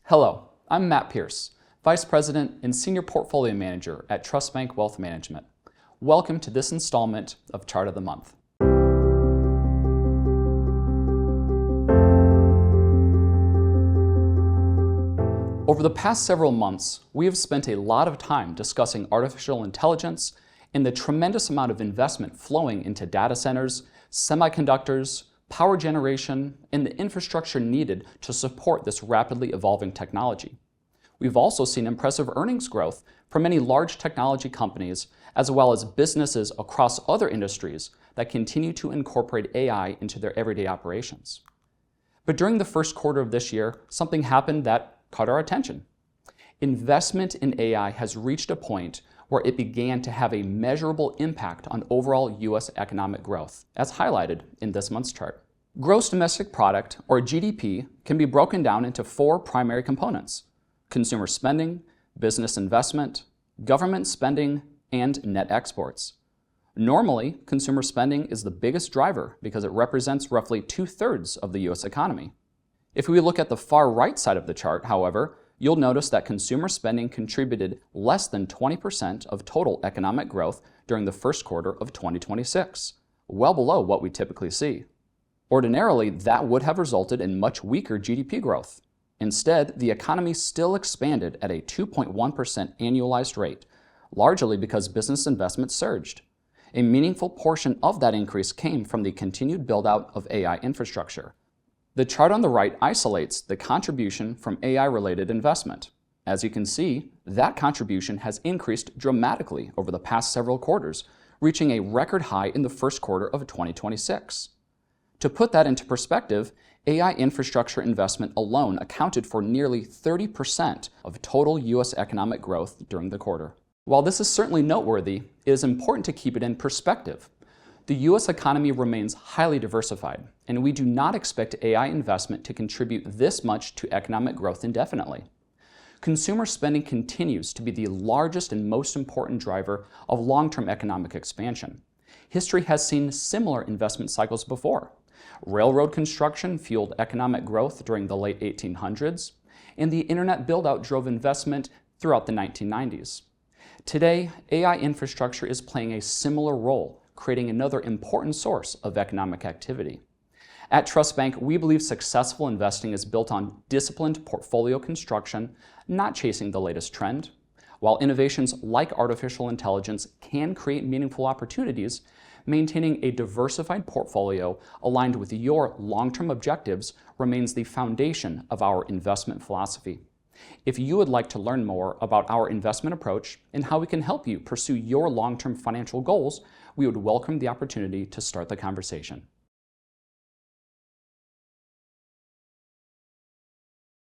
Hello, I'm Matt Pierce, Vice President and Senior Portfolio Manager at TrustBank Wealth Management. Welcome to this installment of Chart of the Month. Over the past several months, we have spent a lot of time discussing artificial intelligence and the tremendous amount of investment flowing into data centers, semiconductors, power generation, and the infrastructure needed to support this rapidly evolving technology. We've also seen impressive earnings growth from many large technology companies, as well as businesses across other industries that continue to incorporate AI into their everyday operations. But during the first quarter of this year, something happened that caught our attention. Investment in AI has reached a point where it began to have a measurable impact on overall U.S. economic growth, as highlighted in this month's chart. Gross domestic product, or GDP, can be broken down into four primary components: consumer spending, business investment, government spending, and net exports. Normally, consumer spending is the biggest driver because it represents roughly 2/3 of the U.S. economy. If we look at the far right side of the chart, however, you'll notice that consumer spending contributed less than 20% of total economic growth during the first quarter of 2026, well below what we typically see. Ordinarily, that would have resulted in much weaker GDP growth. Instead, the economy still expanded at a 2.1% annualized rate, largely because business investment surged. A meaningful portion of that increase came from the continued build-out of AI infrastructure. The chart on the right isolates the contribution from AI-related investment. As you can see, that contribution has increased dramatically over the past several quarters, reaching a record high in the first quarter of 2026. To put that into perspective, AI infrastructure investment alone accounted for nearly 30% of total U.S. economic growth during the quarter. While this is certainly noteworthy, it is important to keep it in perspective. The U.S. economy remains highly diversified, and we do not expect AI investment to contribute this much to economic growth indefinitely. Consumer spending continues to be the largest and most important driver of long-term economic expansion. History has seen similar investment cycles before. Railroad construction fueled economic growth during the late 1800s, and the internet build-out drove investment throughout the 1990s. Today, AI infrastructure is playing a similar role, creating another important source of economic activity. At TrustBank, we believe successful investing is built on disciplined portfolio construction, not chasing the latest trend. While innovations like artificial intelligence can create meaningful opportunities, maintaining a diversified portfolio aligned with your long-term objectives remains the foundation of our investment philosophy. If you would like to learn more about our investment approach and how we can help you pursue your long-term financial goals, we would welcome the opportunity to start the conversation.